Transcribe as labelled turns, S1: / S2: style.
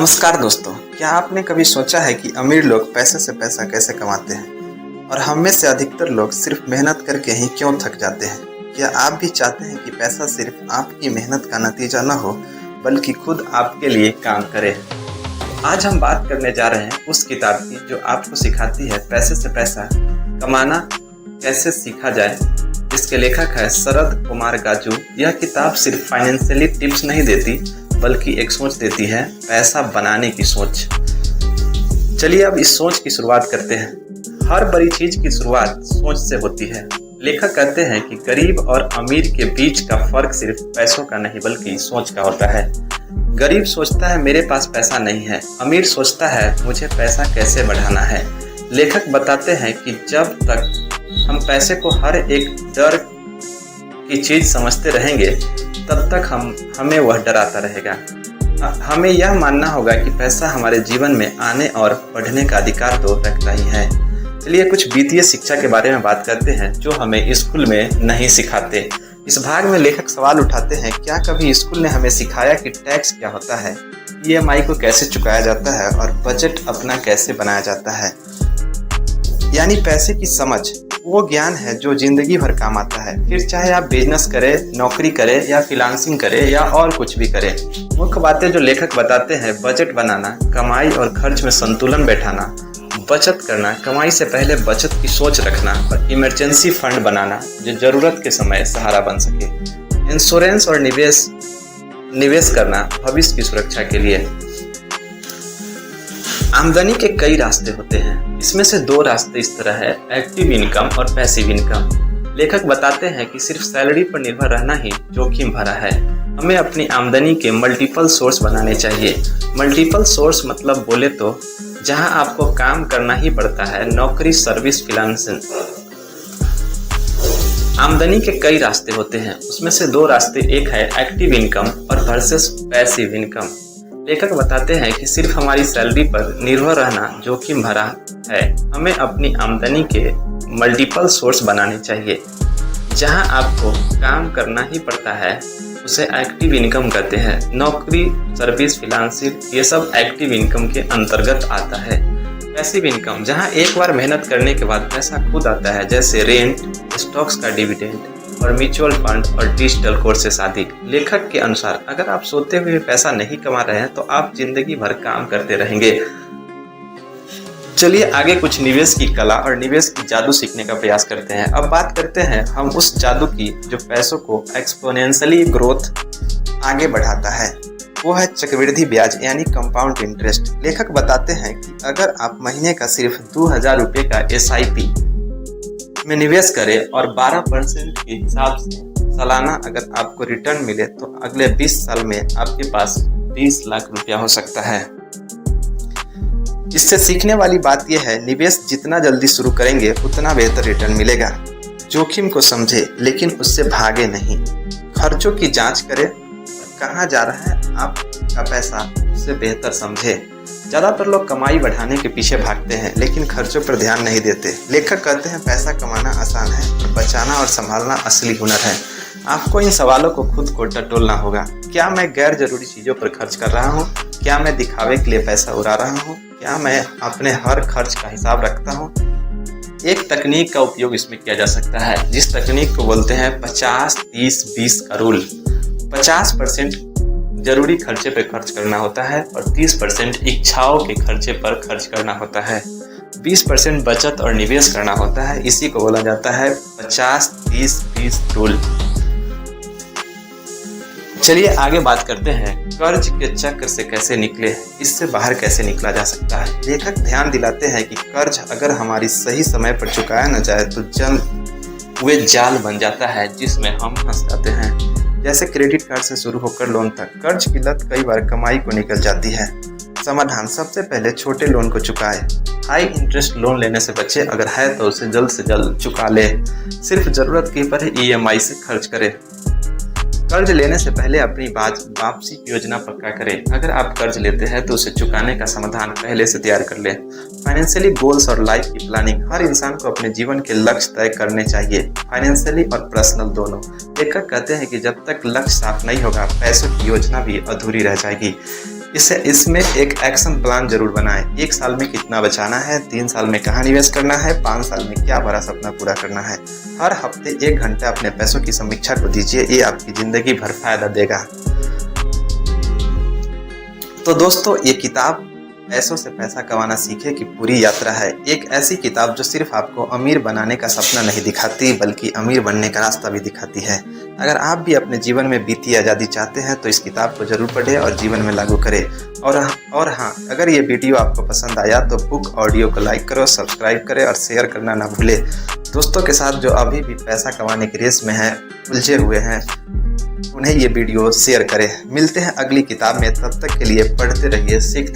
S1: नमस्कार दोस्तों, क्या आपने कभी सोचा है कि अमीर लोग पैसे से पैसा कैसे कमाते हैं और हम में से अधिकतर लोग सिर्फ मेहनत करके ही क्यों थक जाते हैं। क्या आप भी चाहते हैं कि पैसा सिर्फ आपकी मेहनत का नतीजा न हो बल्कि खुद आपके लिए काम करे। आज हम बात करने जा रहे हैं उस किताब की जो आपको सिखाती है पैसे से पैसा कमाना कैसे सीखा जाए, जिसके लेखक है शरद कुमार गाजू। यह किताब सिर्फ फाइनेंशियली टिप्स नहीं देती बल्कि एक सोच देती है, पैसा बनाने की सोच। चलिए अब इस सोच की शुरुआत करते हैं। हर बड़ी चीज की शुरुआत सोच से होती है। लेखक कहते हैं कि गरीब और अमीर के बीच का फर्क सिर्फ पैसों का नहीं बल्कि सोच का होता है। गरीब सोचता है मेरे पास पैसा नहीं है, अमीर सोचता है मुझे पैसा कैसे बढ़ाना है। लेखक बताते हैं कि जब तक हम पैसे को हर एक डर की चीज समझते रहेंगे तब तक हमें वह डराता रहेगा। हमें यह मानना होगा कि पैसा हमारे जीवन में आने और बढ़ने का अधिकार तो रखता ही है। चलिए कुछ वित्तीय शिक्षा के बारे में बात करते हैं जो हमें स्कूल में नहीं सिखाते। इस भाग में लेखक सवाल उठाते हैं, क्या कभी स्कूल ने हमें सिखाया कि टैक्स क्या होता है, ईएमआई को कैसे चुकाया जाता है और बजट अपना कैसे बनाया जाता है। यानी पैसे की समझ वो ज्ञान है जो जिंदगी भर काम आता है। फिर चाहे आप बिजनेस करें, नौकरी करें या फ्रीलांसिंग करें या और कुछ भी करें। मुख्य बातें जो लेखक बताते हैं, बजट बनाना, कमाई और खर्च में संतुलन बैठाना, बचत करना, कमाई से पहले बचत की सोच रखना और इमरजेंसी फंड बनाना जो जरूरत के समय सहारा बन सके। इंश्योरेंस और निवेश करना भविष्य की सुरक्षा के लिए। आमदनी के कई रास्ते होते हैं, इसमें से दो रास्ते इस तरह है, एक्टिव इनकम और पैसिव इनकम। लेखक बताते हैं कि सिर्फ सैलरी पर निर्भर रहना ही जोखिम भरा है। हमें अपनी आमदनी के मल्टीपल सोर्स बनाने चाहिए। मल्टीपल सोर्स मतलब बोले तो जहां आपको काम करना ही पड़ता है, नौकरी, सर्विस, फ्रीलांसिंग। आमदनी के कई रास्ते होते हैं, उसमें से दो रास्ते, एक है एक्टिव इनकम और वर्सेस पैसिव इनकम। लेखक बताते हैं कि सिर्फ हमारी सैलरी पर निर्भर रहना जोखिम भरा है। हमें अपनी आमदनी के मल्टीपल सोर्स बनाने चाहिए। जहां आपको काम करना ही पड़ता है उसे एक्टिव इनकम कहते हैं। नौकरी, सर्विस, फ्रीलांसिंग ये सब एक्टिव इनकम के अंतर्गत आता है। पैसिव इनकम जहां एक बार मेहनत करने के बाद पैसा खुद आता है, जैसे रेंट, स्टॉक्स का डिविडेंड और म्यूचुअल फंड और डिजिटल कोर्सेस आदि। लेखक के अनुसार अगर आप सोते हुए पैसा नहीं कमा रहे हैं तो आप जिंदगी भर काम करते रहेंगे। चलिए आगे कुछ निवेश की कला और निवेश की जादू सीखने का प्रयास करते हैं। अब बात करते हैं हम उस जादू की जो पैसों को एक्सपोनेंशियली ग्रोथ आगे बढ़ाता है। वो है चक्रवृद्धि ब्याज यानी कंपाउंड इंटरेस्ट। लेखक बताते हैं कि अगर आप महीने का सिर्फ 2000 रुपये का SIP में निवेश करें और 12% के हिसाब से सालाना अगर आपको रिटर्न मिले तो अगले 20 साल में आपके पास 20 लाख रुपया हो सकता है। इससे सीखने वाली बात यह है, निवेश जितना जल्दी शुरू करेंगे उतना बेहतर रिटर्न मिलेगा। जोखिम को समझे लेकिन उससे भागे नहीं। खर्चों की जांच करें, कहाँ जा रहा है आपका पैसा उससे बेहतर समझे। ज़्यादातर लोग कमाई बढ़ाने के पीछे भागते हैं लेकिन खर्चों पर ध्यान नहीं देते। लेखक कहते हैं पैसा कमाना आसान है और बचाना और संभालना असली हुनर है। आपको इन सवालों को खुद को टटोलना होगा। क्या मैं गैर जरूरी चीज़ों पर खर्च कर रहा हूँ? क्या मैं दिखावे के लिए पैसा उड़ा रहा हूँ? क्या मैं अपने हर खर्च का हिसाब रखता हूँ? एक तकनीक का उपयोग इसमें किया जा सकता है जिस तकनीक को बोलते हैं 50-30-20 का रूल। 50% जरूरी खर्चे पर खर्च करना होता है और 30% इच्छाओं के खर्चे पर खर्च करना होता है। 20% बचत और निवेश करना होता है। इसी को बोला जाता है 50-30-20 रूल। चलिए आगे बात करते हैं कर्ज के चक्र से कैसे निकले, इससे बाहर कैसे निकला जा सकता है। लेखक ध्यान दिलाते हैं कि कर्ज अगर हमारी सही समय पर चुकाया न जाए तो वे जाल बन जाता है जिसमें हम फंस जाते हैं। जैसे क्रेडिट कार्ड से शुरू होकर लोन तक, कर्ज की लत कई बार कमाई को निकल जाती है। समाधान, सबसे पहले छोटे लोन को चुकाए। हाई इंटरेस्ट लोन लेने से बचे, अगर है तो उसे जल्द से जल्द चुका ले। सिर्फ जरूरत के पर EMI से खर्च करें। कर्ज लेने से पहले अपनी वापसी की योजना पक्का करें। अगर आप कर्ज लेते हैं तो उसे चुकाने का समाधान पहले से तैयार कर लें। फाइनेंशियली गोल्स और लाइफ की प्लानिंग, हर इंसान को अपने जीवन के लक्ष्य तय करने चाहिए, फाइनेंशियली और पर्सनल दोनों। लेखक कहते हैं कि जब तक लक्ष्य साफ नहीं होगा पैसों की योजना भी अधूरी रह जाएगी। इसमें एक एक्शन प्लान जरूर बनाएं। 1 साल में कितना बचाना है, 3 साल में कहाँ निवेश करना है, 5 साल में क्या बड़ा सपना पूरा करना है। हर हफ्ते 1 घंटा अपने पैसों की समीक्षा को दीजिए, ये आपकी जिंदगी भर फायदा देगा। तो दोस्तों, ये किताब पैसों से पैसा कमाना सीखे की पूरी यात्रा है। एक ऐसी किताब जो सिर्फ आपको अमीर बनाने का सपना नहीं दिखाती, बल्कि अमीर बनने का रास्ता भी दिखाती है। अगर आप भी अपने जीवन में बीती आज़ादी चाहते हैं तो इस किताब को जरूर पढ़ें और जीवन में लागू करें। और हाँ, अगर ये वीडियो आपको पसंद आया तो बुक ऑडियो को लाइक करो, सब्सक्राइब करें और शेयर करना ना भूलें। दोस्तों के साथ जो अभी भी पैसा कमाने की रेस में हैं, उलझे हुए हैं, उन्हें ये वीडियो शेयर करें। मिलते हैं अगली किताब में, तब तक के लिए पढ़ते रहिए, सीखते